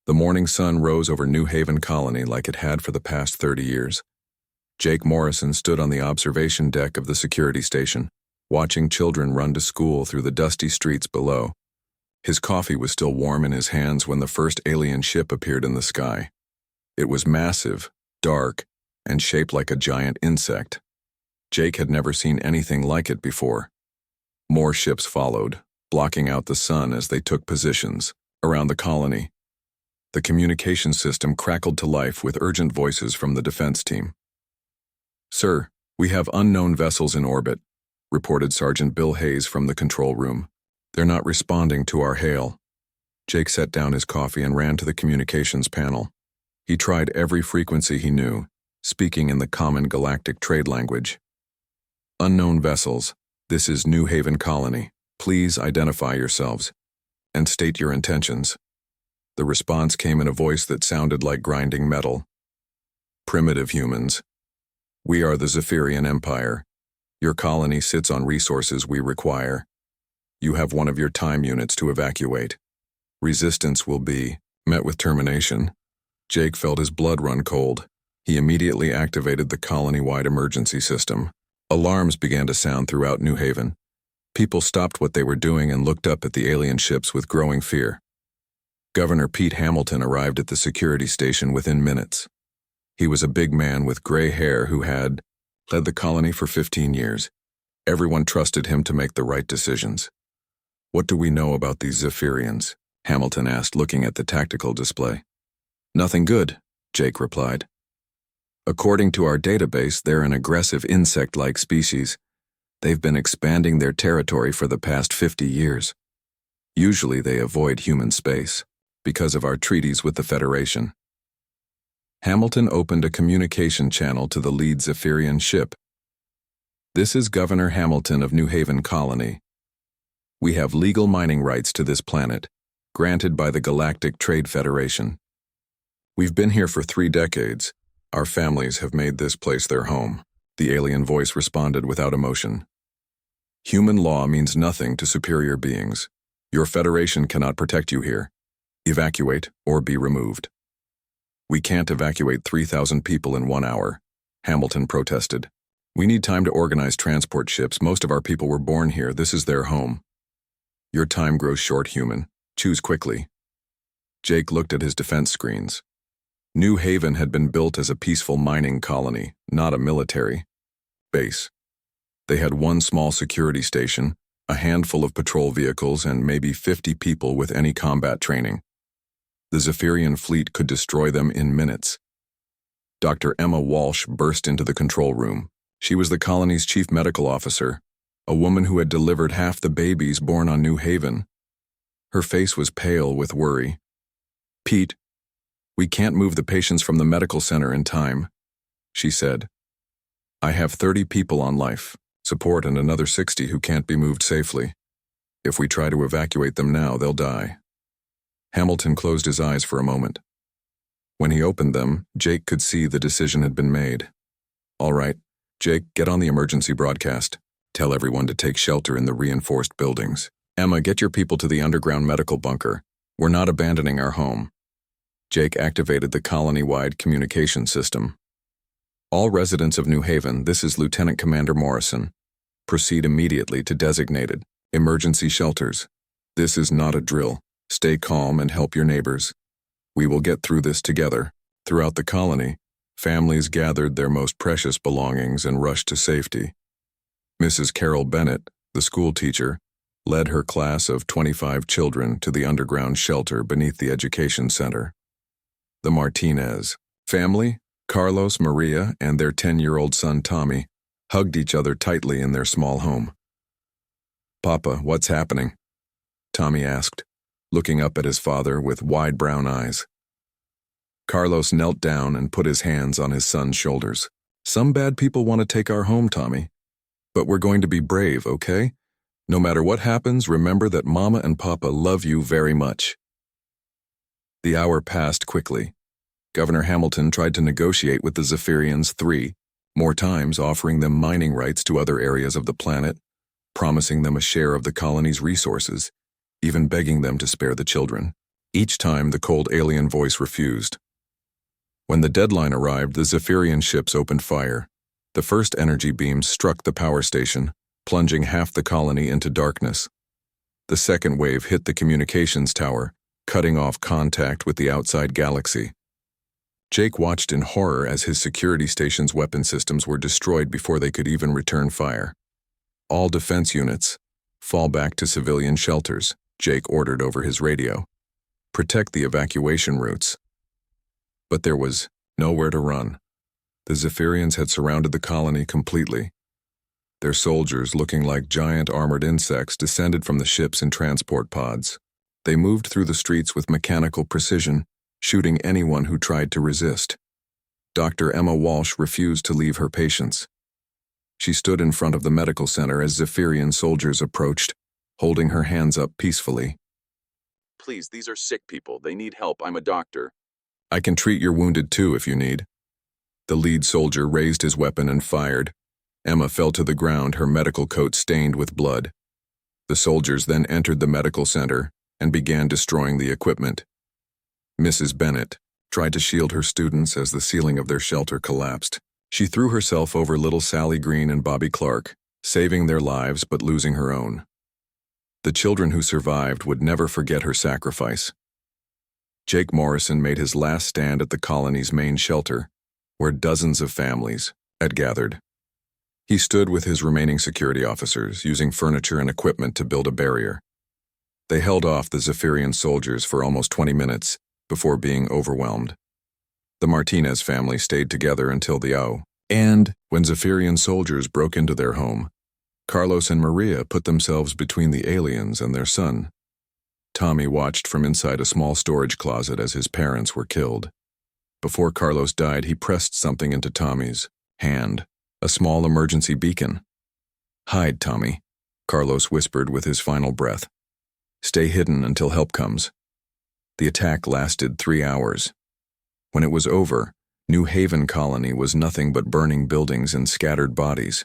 The morning sun rose over New Haven Colony like it had for the past 30 years. Jake Morrison stood on the observation deck of the security station, watching children run to school through the dusty streets below. His coffee was still warm in his hands when the first alien ship appeared in the sky. It was massive, dark, and shaped like a giant insect. Jake had never seen anything like it before. More ships followed, blocking out the sun as they took positions around the colony. The communication system crackled to life with urgent voices from the defense team. "Sir, we have unknown vessels in orbit," reported Sergeant Bill Hayes from the control room. "They're not responding to our hail." Jake set down his coffee and ran to the communications panel. He tried every frequency he knew, speaking in the common galactic trade language. "Unknown vessels, this is New Haven Colony. Please identify yourselves and state your intentions." The response came in a voice that sounded like grinding metal. "Primitive humans. We are the Zephyrian Empire. Your colony sits on resources we require. You have one of your time units to evacuate. Resistance will be met with termination." Jake felt his blood run cold. He immediately activated the colony-wide emergency system. Alarms began to sound throughout New Haven. People stopped what they were doing and looked up at the alien ships with growing fear. Governor Pete Hamilton arrived at the security station within minutes. He was a big man with gray hair who had led the colony for 15 years. Everyone trusted him to make the right decisions. "What do we know about these Zephyrians?" Hamilton asked, looking at the tactical display. "Nothing good," Jake replied. "According to our database, they're an aggressive insect-like species. They've been expanding their territory for the past 50 years. Usually they avoid human space, because of our treaties with the Federation." Hamilton opened a communication channel to the lead Zephyrian ship. "This is Governor Hamilton of New Haven Colony. We have legal mining rights to this planet, granted by the Galactic Trade Federation. We've been here for 3 decades. Our families have made this place their home," the alien voice responded without emotion. "Human law means nothing to superior beings. Your Federation cannot protect you here. Evacuate or be removed." "We can't evacuate 3,000 people in 1 hour," Hamilton protested. "We need time to organize transport ships. Most of our people were born here. This is their home." "Your time grows short, human. Choose quickly." Jake looked at his defense screens. New Haven had been built as a peaceful mining colony, not a military base. They had one small security station, a handful of patrol vehicles, and maybe 50 people with any combat training. The Zephyrian fleet could destroy them in minutes. Dr. Emma Walsh burst into the control room. She was the colony's chief medical officer, a woman who had delivered half the babies born on New Haven. Her face was pale with worry. "Pete, we can't move the patients from the medical center in time," she said. "I have 30 people on life support and another 60 who can't be moved safely. If we try to evacuate them now, they'll die." Hamilton closed his eyes for a moment. When he opened them, Jake could see the decision had been made. "All right, Jake, get on the emergency broadcast. Tell everyone to take shelter in the reinforced buildings. Emma, get your people to the underground medical bunker. We're not abandoning our home." Jake activated the colony-wide communication system. "All residents of New Haven, this is Lieutenant Commander Morrison. Proceed immediately to designated emergency shelters. This is not a drill. Stay calm and help your neighbors. We will get through this together." Throughout the colony, families gathered their most precious belongings and rushed to safety. Mrs. Carol Bennett, the school teacher, led her class of 25 children to the underground shelter beneath the education center. The Martinez family, Carlos, Maria, and their 10-year-old son Tommy, hugged each other tightly in their small home. "Papa, what's happening?" Tommy asked, looking up at his father with wide brown eyes. Carlos knelt down and put his hands on his son's shoulders. "Some bad people want to take our home, Tommy. But we're going to be brave, okay? No matter what happens, remember that Mama and Papa love you very much." The hour passed quickly. Governor Hamilton tried to negotiate with the Zephyrians 3 more times, offering them mining rights to other areas of the planet, promising them a share of the colony's resources, even begging them to spare the children. Each time, the cold alien voice refused. When the deadline arrived, the Zephyrian ships opened fire. The first energy beams struck the power station, plunging half the colony into darkness. The second wave hit the communications tower, cutting off contact with the outside galaxy. Jake watched in horror as his security station's weapon systems were destroyed before they could even return fire. "All defense units, fall back to civilian shelters," Jake ordered over his radio. "Protect the evacuation routes." But there was nowhere to run. The Zephyrians had surrounded the colony completely. Their soldiers, looking like giant armored insects, descended from the ships in transport pods. They moved through the streets with mechanical precision, shooting anyone who tried to resist. Dr. Emma Walsh refused to leave her patients. She stood in front of the medical center as Zephyrian soldiers approached, holding her hands up peacefully. "Please, these are sick people. They need help. I'm a doctor." "I can treat your wounded too if you need." The lead soldier raised his weapon and fired. Emma fell to the ground, her medical coat stained with blood. The soldiers then entered the medical center and began destroying the equipment. Mrs. Bennett tried to shield her students as the ceiling of their shelter collapsed. She threw herself over little Sally Green and Bobby Clark, saving their lives but losing her own. The children who survived would never forget her sacrifice. Jake Morrison made his last stand at the colony's main shelter, where dozens of families had gathered. He stood with his remaining security officers, using furniture and equipment to build a barrier. They held off the Zephyrian soldiers for almost 20 minutes before being overwhelmed. The Martinez family stayed together until the hour. And when Zephyrian soldiers broke into their home, Carlos and Maria put themselves between the aliens and their son. Tommy watched from inside a small storage closet as his parents were killed. Before Carlos died, he pressed something into Tommy's hand, a small emergency beacon. "Hide, Tommy," Carlos whispered with his final breath. "Stay hidden until help comes." The attack lasted 3 hours. When it was over, New Haven Colony was nothing but burning buildings and scattered bodies.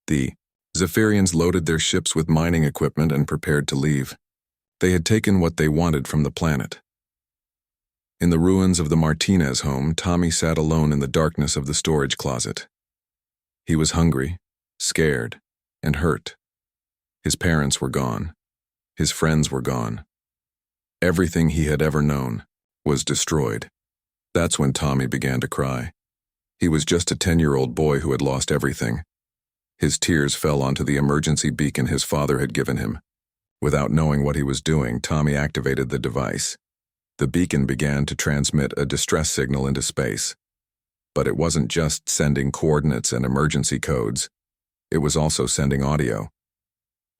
The Zephyrians loaded their ships with mining equipment and prepared to leave. They had taken what they wanted from the planet. In the ruins of the Martinez home, Tommy sat alone in the darkness of the storage closet. He was hungry, scared, and hurt. His parents were gone. His friends were gone. Everything he had ever known was destroyed. That's when Tommy began to cry. He was just a 10-year-old boy who had lost everything. His tears fell onto the emergency beacon his father had given him. Without knowing what he was doing, Tommy activated the device. The beacon began to transmit a distress signal into space. But it wasn't just sending coordinates and emergency codes. It was also sending audio.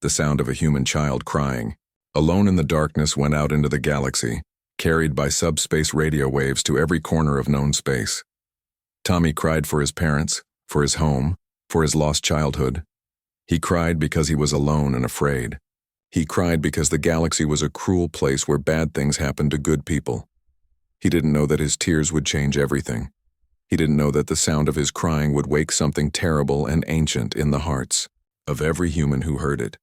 The sound of a human child crying, alone in the darkness, went out into the galaxy, carried by subspace radio waves to every corner of known space. Tommy cried for his parents, for his home, for his lost childhood. He cried because he was alone and afraid. He cried because the galaxy was a cruel place where bad things happened to good people. He didn't know that his tears would change everything. He didn't know that the sound of his crying would wake something terrible and ancient in the hearts of every human who heard it.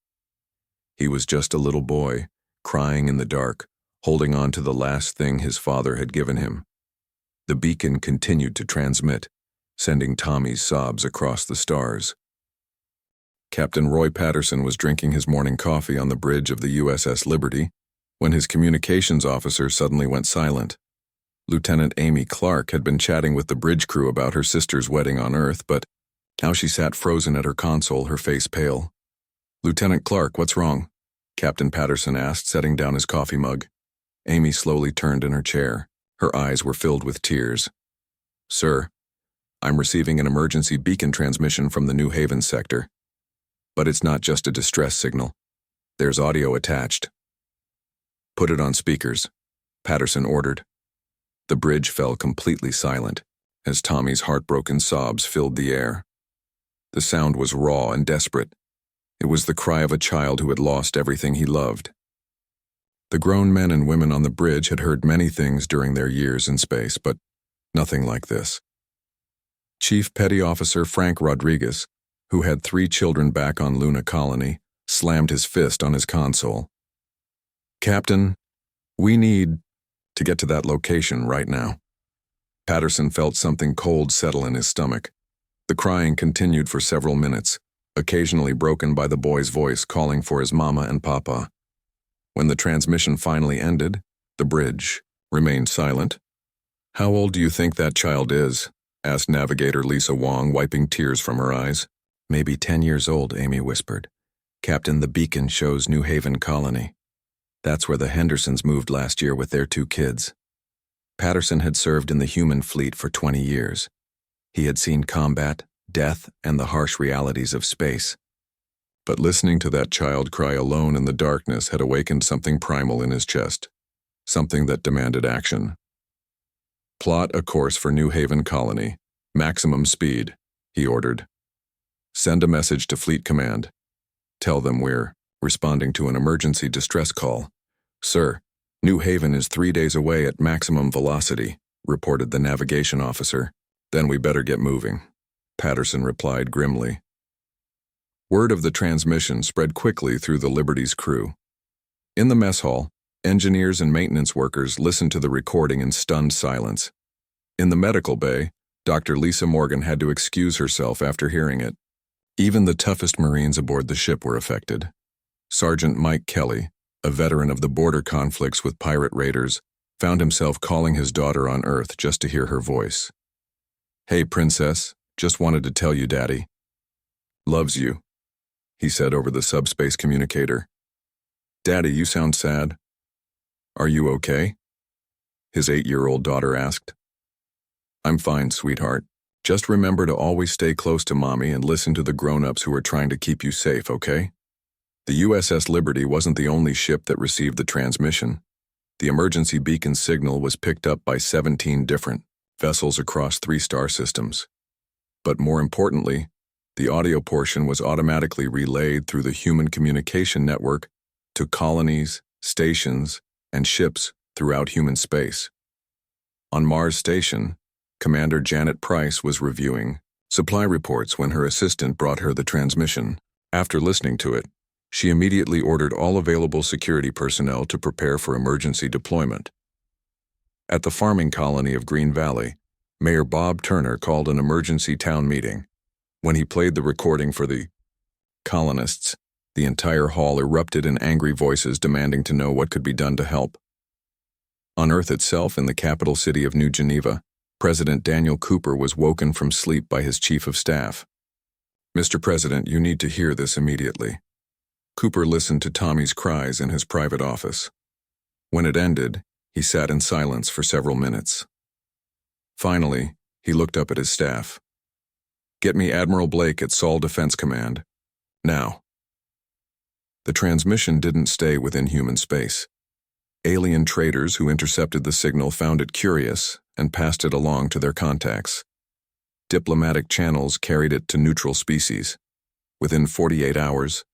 He was just a little boy, crying in the dark, holding on to the last thing his father had given him. The beacon continued to transmit, sending Tommy's sobs across the stars. Captain Roy Patterson was drinking his morning coffee on the bridge of the USS Liberty when his communications officer suddenly went silent. Lieutenant Amy Clark had been chatting with the bridge crew about her sister's wedding on Earth, but now she sat frozen at her console, her face pale. "Lieutenant Clark, what's wrong?" Captain Patterson asked, setting down his coffee mug. Amy slowly turned in her chair. Her eyes were filled with tears. "Sir, I'm receiving an emergency beacon transmission from the New Haven sector. But it's not just a distress signal. There's audio attached." "Put it on speakers," Patterson ordered. The bridge fell completely silent as Tommy's heartbroken sobs filled the air. The sound was raw and desperate. It was the cry of a child who had lost everything he loved. The grown men and women on the bridge had heard many things during their years in space, but nothing like this. Chief Petty Officer Frank Rodriguez, who had 3 children back on Luna Colony, slammed his fist on his console. "Captain, we need To get to that location right now. Patterson felt something cold settle in his stomach. The crying continued for several minutes, occasionally broken by the boy's voice calling for his mama and papa. When the transmission finally ended, the bridge remained silent. "How old do you think that child is?" asked Navigator Lisa Wong, wiping tears from her eyes. "Maybe 10 years old," Amy whispered. "Captain, the beacon shows New Haven Colony. That's where the Hendersons moved last year with their 2 kids. Patterson had served in the human fleet for 20 years. He had seen combat, death, and the harsh realities of space. But listening to that child cry alone in the darkness had awakened something primal in his chest, something that demanded action. "Plot a course for New Haven Colony. Maximum speed," he ordered. "Send a message to Fleet Command. Tell them we're responding to an emergency distress call." "Sir, New Haven is 3 days away at maximum velocity," reported the navigation officer. "Then we better get moving," Patterson replied grimly. Word of the transmission spread quickly through the Liberty's crew. In the mess hall, engineers and maintenance workers listened to the recording in stunned silence. In the medical bay, Dr. Lisa Morgan had to excuse herself after hearing it. Even the toughest Marines aboard the ship were affected. Sergeant Mike Kelly, a veteran of the border conflicts with pirate raiders, found himself calling his daughter on Earth just to hear her voice. "Hey, Princess, just wanted to tell you Daddy loves you," he said over the subspace communicator. "Daddy, you sound sad. Are you okay?" his 8-year-old daughter asked. "I'm fine, sweetheart. Just remember to always stay close to Mommy and listen to the grown-ups who are trying to keep you safe, okay?" The USS Liberty wasn't the only ship that received the transmission. The emergency beacon signal was picked up by 17 different vessels across 3 star systems. But more importantly, the audio portion was automatically relayed through the human communication network to colonies, stations, and ships throughout human space. On Mars Station, Commander Janet Price was reviewing supply reports when her assistant brought her the transmission. After listening to it, she immediately ordered all available security personnel to prepare for emergency deployment. At the farming colony of Green Valley, Mayor Bob Turner called an emergency town meeting. When he played the recording for the colonists, the entire hall erupted in angry voices demanding to know what could be done to help. On Earth itself, in the capital city of New Geneva, President Daniel Cooper was woken from sleep by his chief of staff. "Mr. President, you need to hear this immediately." Cooper listened to Tommy's cries in his private office. When it ended, he sat in silence for several minutes. Finally, he looked up at his staff. "Get me Admiral Blake at Saul Defense Command. Now." The transmission didn't stay within human space. Alien traders who intercepted the signal found it curious and passed it along to their contacts. Diplomatic channels carried it to neutral species. Within 48 hours,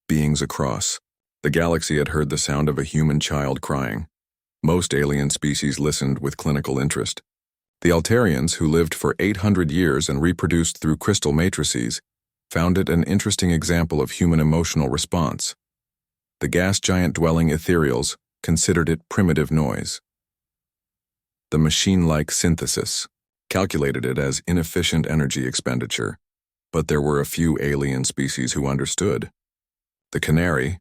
beings across the galaxy had heard the sound of a human child crying. Most alien species listened with clinical interest. The Altarians, who lived for 800 years and reproduced through crystal matrices, found it an interesting example of human emotional response. The gas giant-dwelling ethereals considered it primitive noise. The machine-like synthesis calculated it as inefficient energy expenditure, but there were a few alien species who understood. The canary,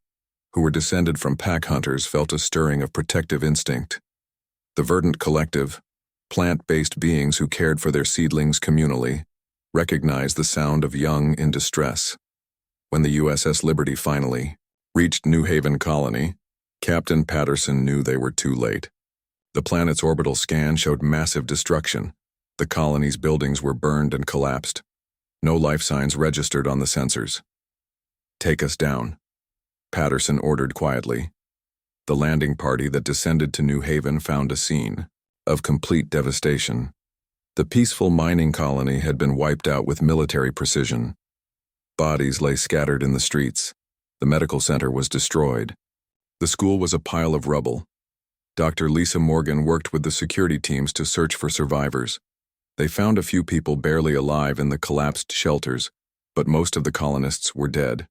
who were descended from pack hunters, felt a stirring of protective instinct. The verdant collective, plant-based beings who cared for their seedlings communally, recognized the sound of young in distress. When the USS Liberty finally reached New Haven Colony, Captain Patterson knew they were too late. The planet's orbital scan showed massive destruction. The colony's buildings were burned and collapsed. No life signs registered on the sensors. "Take us down," Patterson ordered quietly. The landing party that descended to New Haven found a scene of complete devastation. The peaceful mining colony had been wiped out with military precision. Bodies lay scattered in the streets. The medical center was destroyed. The school was a pile of rubble. Dr. Lisa Morgan worked with the security teams to search for survivors. They found a few people barely alive in the collapsed shelters, but most of the colonists were dead.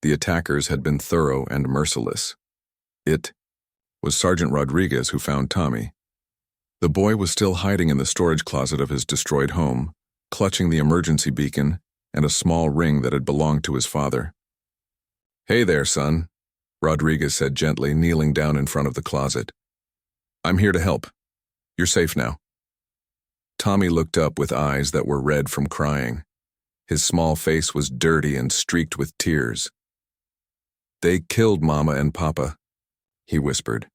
The attackers had been thorough and merciless. It was Sergeant Rodriguez, who found Tommy. The boy was still hiding in the storage closet of his destroyed home, clutching the emergency beacon and a small ring that had belonged to his father. "Hey there, son," Rodriguez said gently, kneeling down in front of the closet. "I'm here to help. You're safe now." Tommy looked up with eyes that were red from crying. His small face was dirty and streaked with tears. "They killed Mama and Papa," he whispered.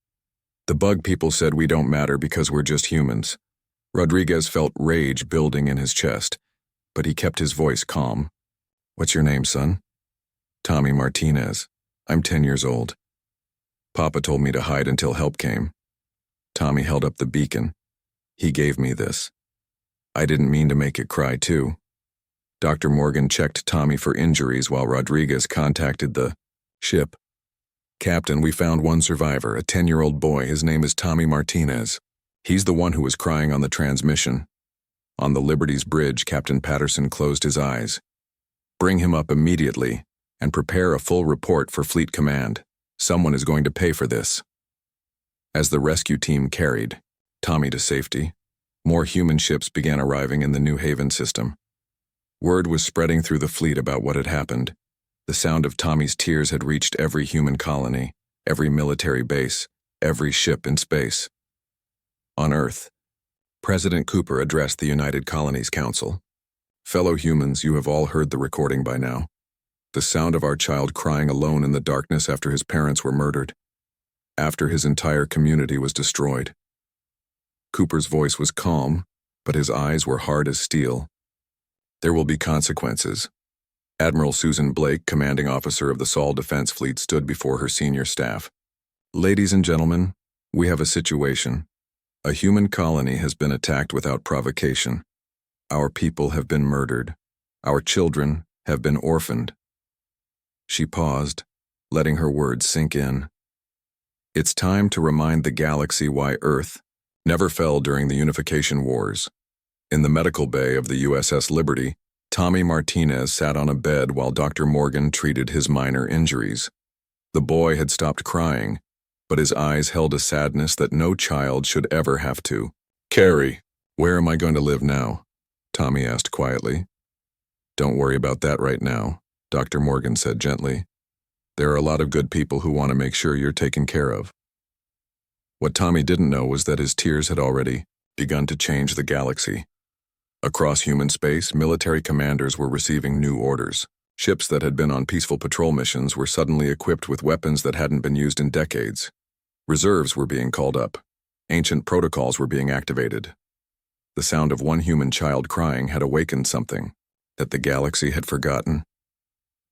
"The bug people said we don't matter because we're just humans." Rodriguez felt rage building in his chest, but he kept his voice calm. "What's your name, son?" "Tommy Martinez. I'm 10 years old. Papa told me to hide until help came." Tommy held up the beacon. "He gave me this. I didn't mean to make it cry too." Dr. Morgan checked Tommy for injuries while Rodriguez contacted the ship. "Captain, we found one survivor, a 10-year-old boy. His name is Tommy Martinez. He's the one who was crying on the transmission." On the Liberty's bridge, Captain Patterson closed his eyes. "Bring him up immediately and prepare a full report for Fleet Command. Someone is going to pay for this." As the rescue team carried Tommy to safety, more human ships began arriving in the New Haven system. Word was spreading through the fleet about what had happened. The sound of Tommy's tears had reached every human colony, every military base, every ship in space. On Earth, President Cooper addressed the United Colonies Council. "Fellow humans, you have all heard the recording by now. The sound of our child crying alone in the darkness after his parents were murdered, after his entire community was destroyed." Cooper's voice was calm, but his eyes were hard as steel. "There will be consequences." Admiral Susan Blake, commanding officer of the Sol Defense Fleet, stood before her senior staff. "Ladies and gentlemen, we have a situation. A human colony has been attacked without provocation. Our people have been murdered. Our children have been orphaned." She paused, letting her words sink in. "It's time to remind the galaxy why Earth never fell during the Unification Wars." In the medical bay of the USS Liberty, Tommy Martinez sat on a bed while Dr. Morgan treated his minor injuries. The boy had stopped crying, but his eyes held a sadness that no child should ever have to. "Carrie, where am I going to live now?" Tommy asked quietly. "Don't worry about that right now," Dr. Morgan said gently. "There are a lot of good people who want to make sure you're taken care of." What Tommy didn't know was that his tears had already begun to change the galaxy. Across human space, military commanders were receiving new orders. Ships that had been on peaceful patrol missions were suddenly equipped with weapons that hadn't been used in decades. Reserves were being called up. Ancient protocols were being activated. The sound of one human child crying had awakened something that the galaxy had forgotten.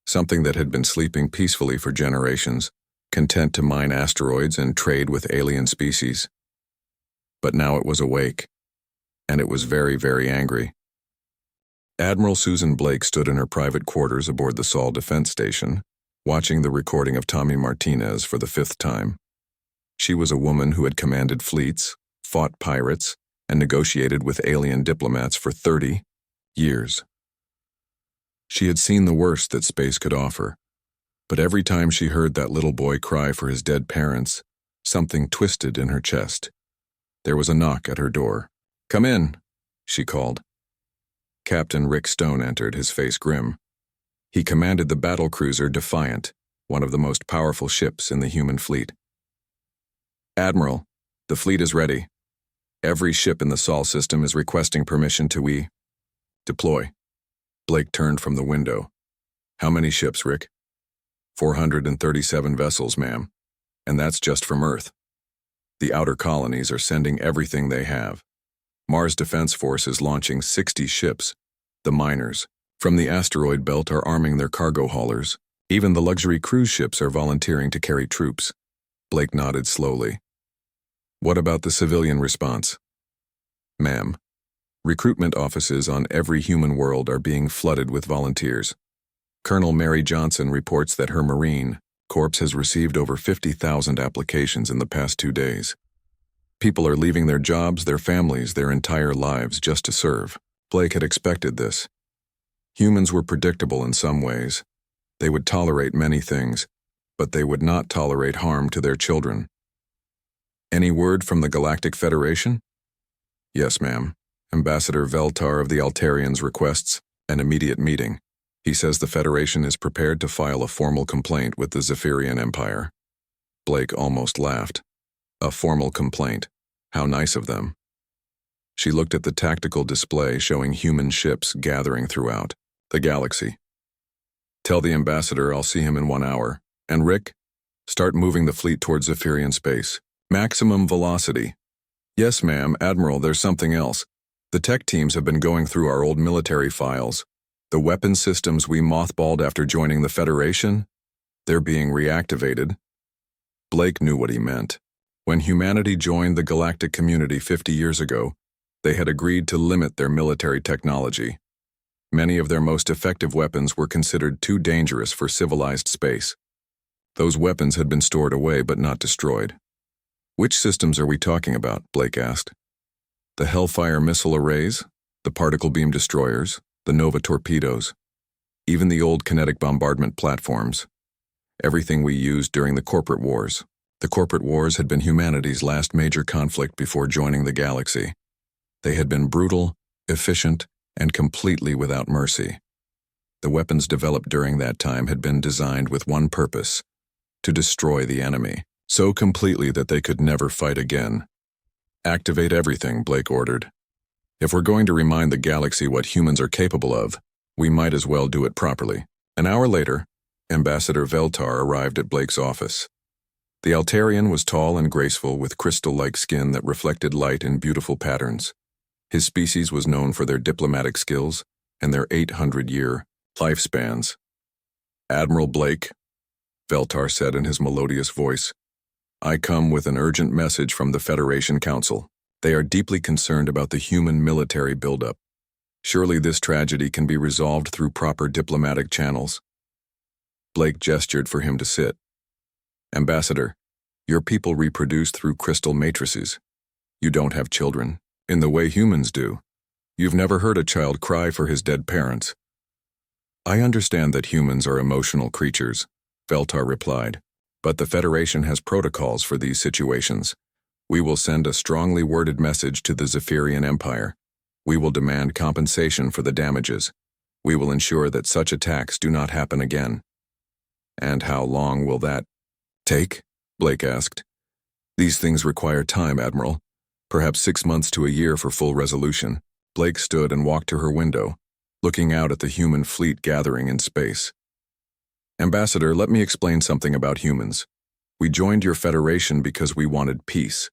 Something that had been sleeping peacefully for generations, content to mine asteroids and trade with alien species. But now it was awake, and it was very, very angry. Admiral Susan Blake stood in her private quarters aboard the Sol Defense Station, watching the recording of Tommy Martinez for the 5th time. She was a woman who had commanded fleets, fought pirates, and negotiated with alien diplomats for 30 years. She had seen the worst that space could offer, but every time she heard that little boy cry for his dead parents, something twisted in her chest. There was a knock at her door. "Come in," she called. Captain Rick Stone entered, his face grim. He commanded the battlecruiser Defiant, one of the most powerful ships in the human fleet. "Admiral, the fleet is ready. Every ship in the Sol system is requesting permission to deploy." Blake turned from the window. "How many ships, Rick?" 437 vessels, ma'am. And that's just from Earth. The outer colonies are sending everything they have. Mars Defense Force is launching 60 ships. The miners from the asteroid belt are arming their cargo haulers. Even the luxury cruise ships are volunteering to carry troops. Blake nodded slowly. "What about the civilian response?" "Ma'am, recruitment offices on every human world are being flooded with volunteers. Colonel Mary Johnson reports that her Marine Corps has received over 50,000 applications in the past 2 days. People are leaving their jobs, their families, their entire lives just to serve." Blake had expected this. Humans were predictable in some ways. They would tolerate many things, but they would not tolerate harm to their children. Any word from the Galactic Federation? Yes, ma'am. Ambassador Veltar of the Altarians requests an immediate meeting. He says the Federation is prepared to file a formal complaint with the Zephyrian Empire. Blake almost laughed. A formal complaint. How nice of them. She looked at the tactical display showing human ships gathering throughout the galaxy. Tell the ambassador I'll see him in 1 hour. And Rick, start moving the fleet towards Zephyrian space. Maximum velocity. Yes, ma'am. Admiral, there's something else. The tech teams have been going through our old military files. The weapon systems we mothballed after joining the Federation, they're being reactivated. Blake knew what he meant. When humanity joined the galactic community 50 years ago, they had agreed to limit their military technology. Many of their most effective weapons were considered too dangerous for civilized space. Those weapons had been stored away but not destroyed. Which systems are we talking about? Blake asked. The Hellfire missile arrays, the particle beam destroyers, the Nova torpedoes, even the old kinetic bombardment platforms. Everything we used during the corporate wars. The corporate wars had been humanity's last major conflict before joining the galaxy. They had been brutal, efficient, and completely without mercy. The weapons developed during that time had been designed with one purpose: to destroy the enemy, so completely that they could never fight again. Activate everything, Blake ordered. If we're going to remind the galaxy what humans are capable of, we might as well do it properly. An hour later, Ambassador Veltar arrived at Blake's office. The Altarian was tall and graceful with crystal-like skin that reflected light in beautiful patterns. His species was known for their diplomatic skills and their 800-year lifespans. Admiral Blake, Veltar said in his melodious voice, I come with an urgent message from the Federation Council. They are deeply concerned about the human military buildup. Surely this tragedy can be resolved through proper diplomatic channels. Blake gestured for him to sit. Ambassador, your people reproduce through crystal matrices. You don't have children, in the way humans do. You've never heard a child cry for his dead parents. I understand that humans are emotional creatures, Veltar replied, but the Federation has protocols for these situations. We will send a strongly worded message to the Zephyrian Empire. We will demand compensation for the damages. We will ensure that such attacks do not happen again. And how long will that take? Blake asked. These things require time, Admiral. Perhaps 6 months to a year for full resolution. Blake stood and walked to her window, looking out at the human fleet gathering in space. Ambassador, let me explain something about humans. We joined your Federation because we wanted peace.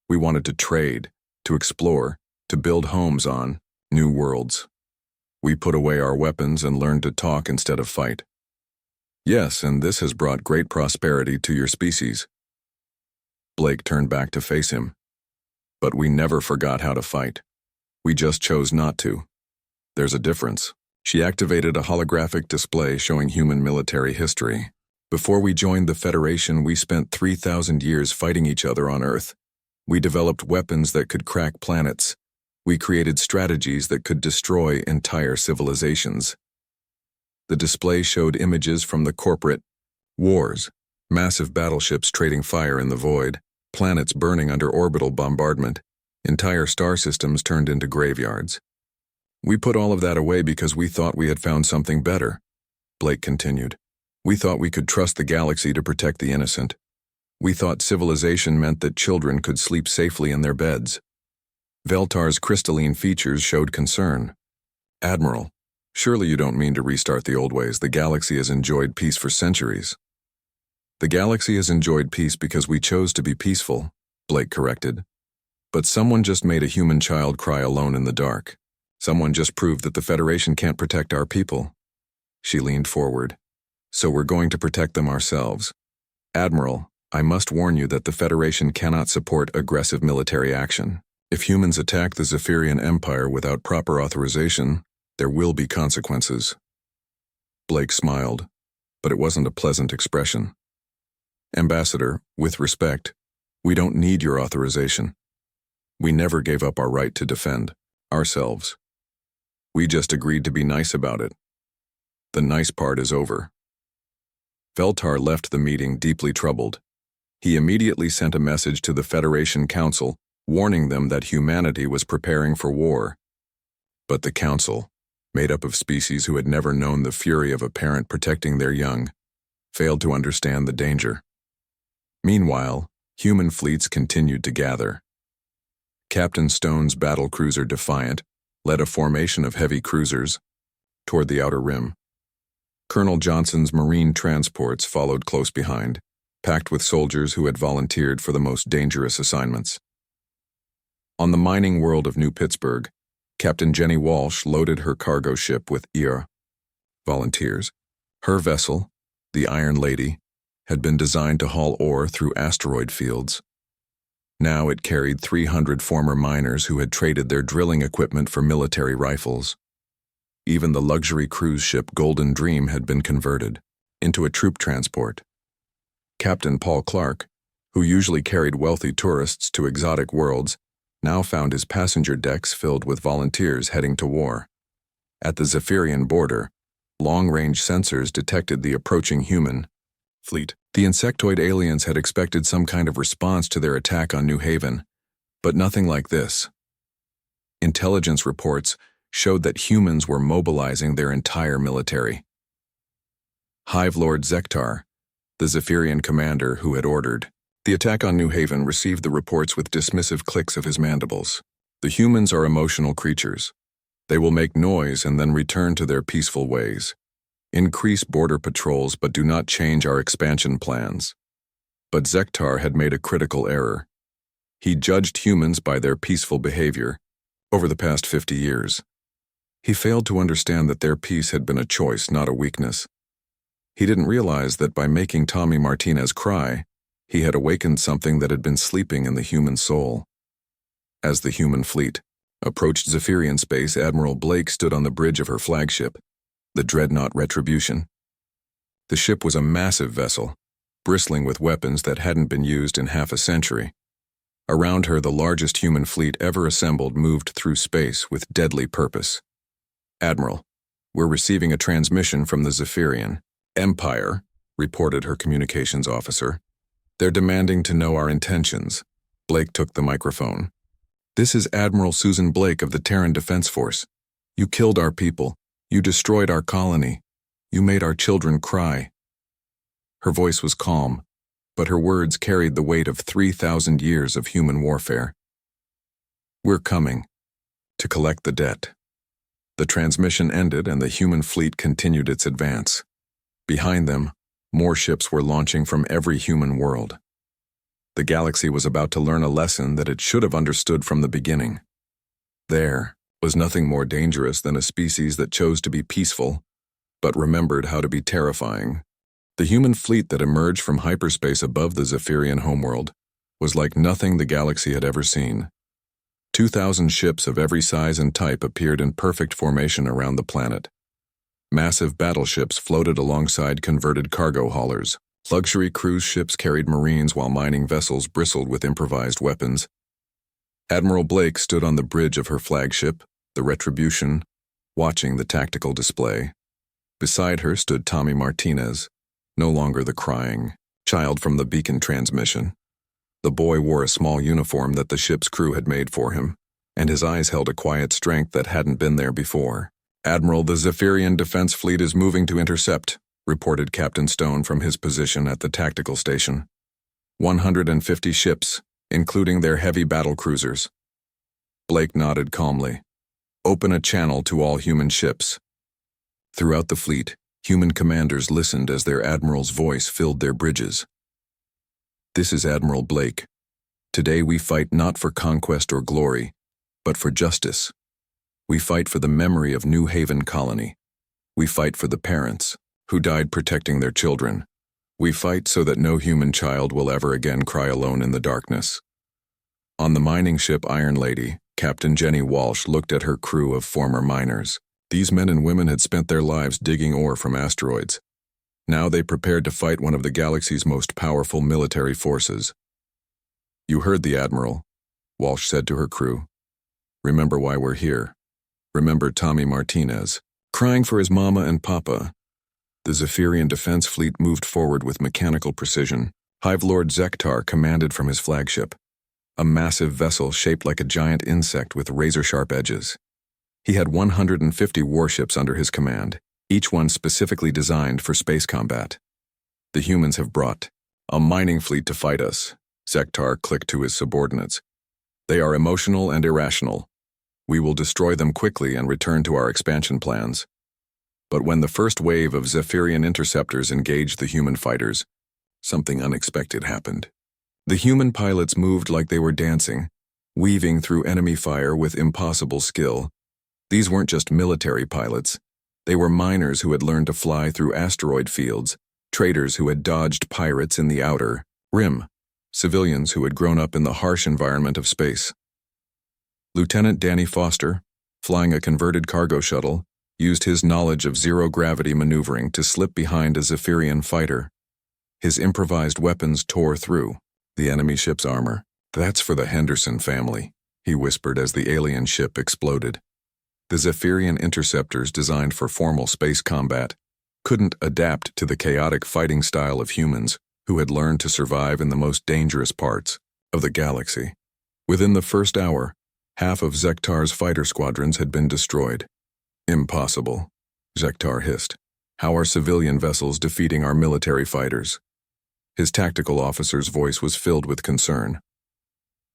We wanted to trade, to explore, to build homes on new worlds. We put away our weapons and learned to talk instead of fight. Yes, and this has brought great prosperity to your species. Blake turned back to face him. But we never forgot how to fight. We just chose not to. There's a difference. She activated a holographic display showing human military history. Before we joined the Federation, we spent 3,000 years fighting each other on Earth. We developed weapons that could crack planets. We created strategies that could destroy entire civilizations. The display showed images from the corporate wars, massive battleships trading fire in the void, planets burning under orbital bombardment, entire star systems turned into graveyards. We put all of that away because we thought we had found something better, Blake continued. We thought we could trust the galaxy to protect the innocent. We thought civilization meant that children could sleep safely in their beds. Veltar's crystalline features showed concern. Admiral, surely you don't mean to restart the old ways. The galaxy has enjoyed peace for centuries. The galaxy has enjoyed peace because we chose to be peaceful, Blake corrected. But someone just made a human child cry alone in the dark. Someone just proved that the Federation can't protect our people. She leaned forward. So we're going to protect them ourselves. Admiral, I must warn you that the Federation cannot support aggressive military action. If humans attack the Zephyrian Empire without proper authorization, there will be consequences. Blake smiled, but it wasn't a pleasant expression. Ambassador, with respect, we don't need your authorization. We never gave up our right to defend ourselves. We just agreed to be nice about it. The nice part is over. Veltar left the meeting deeply troubled. He immediately sent a message to the Federation Council, warning them that humanity was preparing for war. But the Council, made up of species who had never known the fury of a parent protecting their young, failed to understand the danger. Meanwhile, human fleets continued to gather. Captain Stone's battlecruiser Defiant led a formation of heavy cruisers toward the outer rim. Colonel Johnson's marine transports followed close behind, packed with soldiers who had volunteered for the most dangerous assignments. On the mining world of New Pittsburgh, Captain Jenny Walsh loaded her cargo ship with volunteers. Her vessel, the Iron Lady, had been designed to haul ore through asteroid fields. Now it carried 300 former miners who had traded their drilling equipment for military rifles. Even the luxury cruise ship Golden Dream had been converted into a troop transport. Captain Paul Clark, who usually carried wealthy tourists to exotic worlds, now found his passenger decks filled with volunteers heading to war. At the Zephyrian border, long-range sensors detected the approaching human fleet. The insectoid aliens had expected some kind of response to their attack on New Haven, but nothing like this. Intelligence reports showed that humans were mobilizing their entire military. Hive Lord Zektar, the Zephyrian commander who had ordered the attack on New Haven, received the reports with dismissive clicks of his mandibles. The humans are emotional creatures. They will make noise and then return to their peaceful ways. Increase border patrols but do not change our expansion plans. But Zektar had made a critical error. He judged humans by their peaceful behavior over the past 50 years. He failed to understand that their peace had been a choice, not a weakness. He didn't realize that by making Tommy Martinez cry, he had awakened something that had been sleeping in the human soul. As the human fleet approached Zephyrian space, Admiral Blake stood on the bridge of her flagship, the Dreadnought Retribution. The ship was a massive vessel, bristling with weapons that hadn't been used in half a century. Around her, the largest human fleet ever assembled moved through space with deadly purpose. "Admiral, we're receiving a transmission from the Zephyrian Empire," reported her communications officer. "They're demanding to know our intentions." Blake took the microphone. "This is Admiral Susan Blake of the Terran Defense Force. You killed our people. You destroyed our colony. You made our children cry." Her voice was calm, but her words carried the weight of 3,000 years of human warfare. "We're coming to collect the debt." The transmission ended and the human fleet continued its advance. Behind them, more ships were launching from every human world. The galaxy was about to learn a lesson that it should have understood from the beginning. There was nothing more dangerous than a species that chose to be peaceful, but remembered how to be terrifying. The human fleet that emerged from hyperspace above the Zephyrian homeworld was like nothing the galaxy had ever seen. 2,000 ships of every size and type appeared in perfect formation around the planet. Massive battleships floated alongside converted cargo haulers. Luxury cruise ships carried Marines while mining vessels bristled with improvised weapons. Admiral Blake stood on the bridge of her flagship, the Retribution, watching the tactical display. Beside her stood Tommy Martinez, no longer the crying child from the beacon transmission. The boy wore a small uniform that the ship's crew had made for him, and his eyes held a quiet strength that hadn't been there before. "Admiral, the Zephyrian Defense Fleet is moving to intercept," reported Captain Stone from his position at the tactical station. 150 ships, including their heavy battle cruisers. Blake nodded calmly. "Open a channel to all human ships." Throughout the fleet, human commanders listened as their admiral's voice filled their bridges. "This is Admiral Blake. Today we fight not for conquest or glory, but for justice. We fight for the memory of New Haven Colony. We fight for the parents who died protecting their children. We fight so that no human child will ever again cry alone in the darkness." On the mining ship Iron Lady, Captain Jenny Walsh looked at her crew of former miners. These men and women had spent their lives digging ore from asteroids. Now they prepared to fight one of the galaxy's most powerful military forces. "You heard the Admiral," Walsh said to her crew. "Remember why we're here. Remember Tommy Martinez, crying for his mama and papa." The Zephyrian Defense Fleet moved forward with mechanical precision, Hive Lord Zektar commanded from his flagship, a massive vessel shaped like a giant insect with razor-sharp edges. He had 150 warships under his command, each one specifically designed for space combat. The humans have brought a mining fleet to fight us, Zektar clicked to his subordinates. They are emotional and irrational. We will destroy them quickly and return to our expansion plans. But when the first wave of Zephyrian interceptors engaged the human fighters, something unexpected happened. The human pilots moved like they were dancing, weaving through enemy fire with impossible skill. These weren't just military pilots. They were miners who had learned to fly through asteroid fields, traders who had dodged pirates in the outer rim, civilians who had grown up in the harsh environment of space. Lieutenant Danny Foster, flying a converted cargo shuttle, used his knowledge of zero-gravity maneuvering to slip behind a Zephyrian fighter. His improvised weapons tore through the enemy ship's armor. "That's for the Henderson family," he whispered as the alien ship exploded. The Zephyrian interceptors designed for formal space combat couldn't adapt to the chaotic fighting style of humans who had learned to survive in the most dangerous parts of the galaxy. Within the first hour, half of Zektar's fighter squadrons had been destroyed. "Impossible," Zektar hissed. "How are civilian vessels defeating our military fighters?" His tactical officer's voice was filled with concern.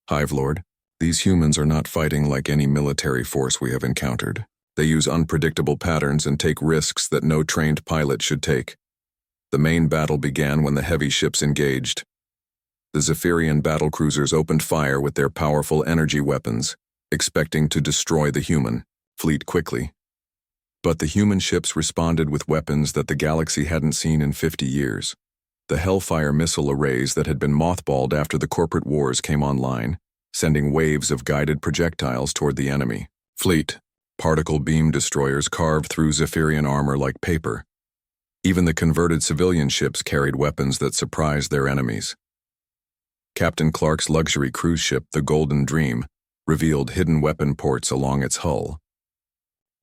"Hive Lord, these humans are not fighting like any military force we have encountered. They use unpredictable patterns and take risks that no trained pilot should take. The main battle began when the heavy ships engaged. The Zephyrian battlecruisers opened fire with their powerful energy weapons, expecting to destroy the human fleet quickly. But the human ships responded with weapons that the galaxy hadn't seen in 50 years. The Hellfire missile arrays that had been mothballed after the corporate wars came online, sending waves of guided projectiles toward the enemy fleet. Particle beam destroyers carved through Zephyrian armor like paper. Even the converted civilian ships carried weapons that surprised their enemies. Captain Clark's luxury cruise ship, the Golden Dream, revealed hidden weapon ports along its hull.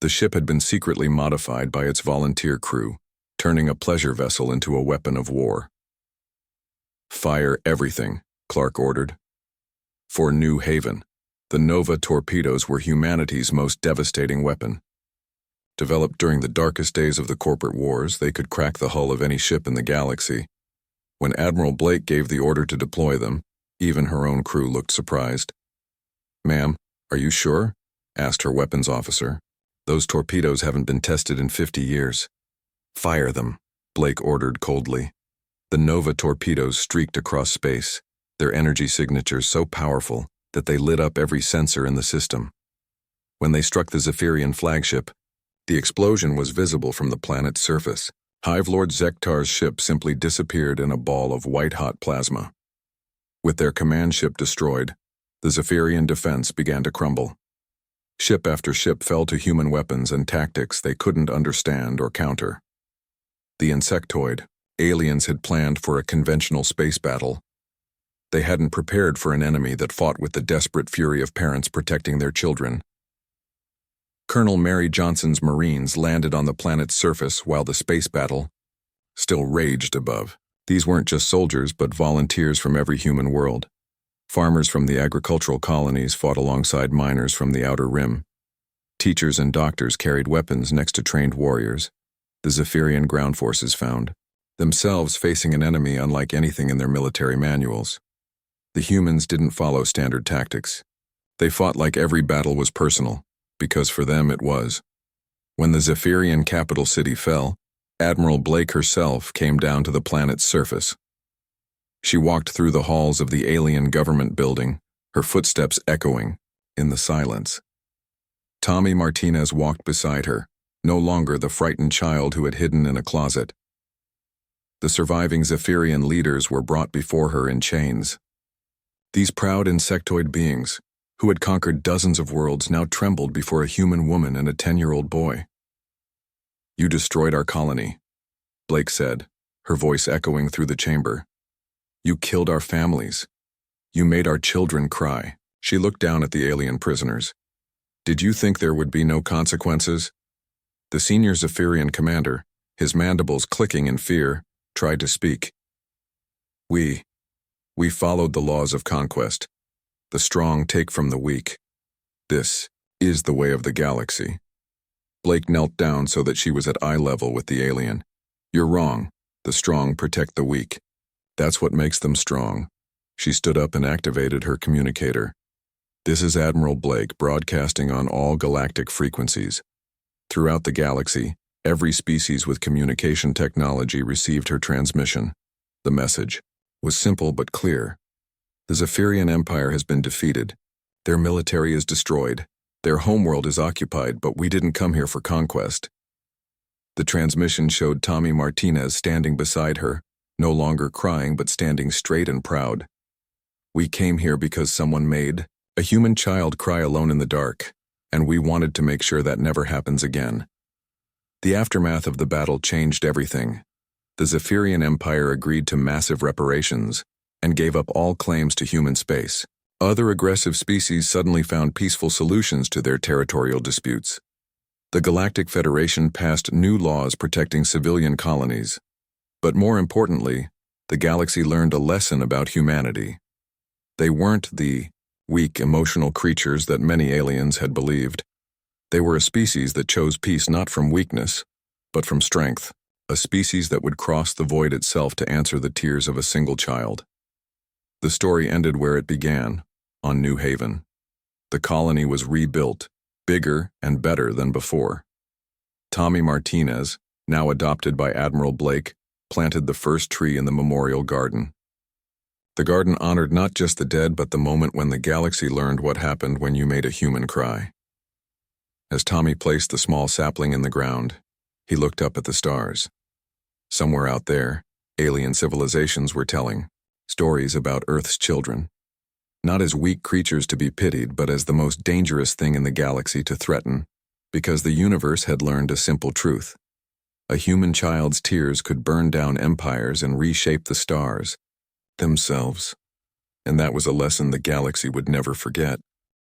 The ship had been secretly modified by its volunteer crew, turning a pleasure vessel into a weapon of war. "Fire everything," Clark ordered. For New Haven, the Nova torpedoes were humanity's most devastating weapon. Developed during the darkest days of the corporate wars, they could crack the hull of any ship in the galaxy. When Admiral Blake gave the order to deploy them, even her own crew looked surprised. "Ma'am, are you sure?" asked her weapons officer. "Those torpedoes haven't been tested in 50 years. "Fire them," Blake ordered coldly. The Nova torpedoes streaked across space, their energy signatures so powerful that they lit up every sensor in the system. When they struck the Zephyrian flagship, the explosion was visible from the planet's surface. Hive Lord Zektar's ship simply disappeared in a ball of white-hot plasma. With their command ship destroyed, the Zephyrian defense began to crumble. Ship after ship fell to human weapons and tactics they couldn't understand or counter. The insectoid, aliens had planned for a conventional space battle. They hadn't prepared for an enemy that fought with the desperate fury of parents protecting their children. Colonel Mary Johnson's Marines landed on the planet's surface while the space battle still raged above. These weren't just soldiers, but volunteers from every human world. Farmers from the agricultural colonies fought alongside miners from the outer rim. Teachers and doctors carried weapons next to trained warriors. The Zephyrian ground forces found themselves facing an enemy unlike anything in their military manuals. The humans didn't follow standard tactics. They fought like every battle was personal, because for them it was. When the Zephyrian capital city fell, Admiral Blake herself came down to the planet's surface. She walked through the halls of the alien government building, her footsteps echoing in the silence. Tommy Martinez walked beside her, no longer the frightened child who had hidden in a closet. The surviving Zephyrian leaders were brought before her in chains. These proud insectoid beings, who had conquered dozens of worlds, now trembled before a human woman and a 10-year-old boy. "You destroyed our colony," Blake said, her voice echoing through the chamber. "You killed our families. You made our children cry." She looked down at the alien prisoners. "Did you think there would be no consequences?" The senior Zephyrian commander, his mandibles clicking in fear, tried to speak. We followed the laws of conquest. The strong take from the weak. This is the way of the galaxy. Blake knelt down so that she was at eye level with the alien. You're wrong. The strong protect the weak. That's what makes them strong. She stood up and activated her communicator. This is Admiral Blake broadcasting on all galactic frequencies. Throughout the galaxy, every species with communication technology received her transmission. The message was simple but clear. The Zephyrian Empire has been defeated. Their military is destroyed. Their homeworld is occupied, but we didn't come here for conquest. The transmission showed Tommy Martinez standing beside her, no longer crying but standing straight and proud. We came here because someone made a human child cry alone in the dark, and we wanted to make sure that never happens again. The aftermath of the battle changed everything. The Zephyrian Empire agreed to massive reparations and gave up all claims to human space. Other aggressive species suddenly found peaceful solutions to their territorial disputes. The Galactic Federation passed new laws protecting civilian colonies. But more importantly, the galaxy learned a lesson about humanity. They weren't the weak, emotional creatures that many aliens had believed. They were a species that chose peace not from weakness, but from strength, a species that would cross the void itself to answer the tears of a single child. The story ended where it began, on New Haven. The colony was rebuilt, bigger and better than before. Tommy Martinez, now adopted by Admiral Blake, planted the first tree in the memorial garden. The garden honored not just the dead, but the moment when the galaxy learned what happened when you made a human cry. As Tommy placed the small sapling in the ground, he looked up at the stars. Somewhere out there, alien civilizations were telling stories about Earth's children. Not as weak creatures to be pitied, but as the most dangerous thing in the galaxy to threaten, because the universe had learned a simple truth. A human child's tears could burn down empires and reshape the stars themselves. And that was a lesson the galaxy would never forget.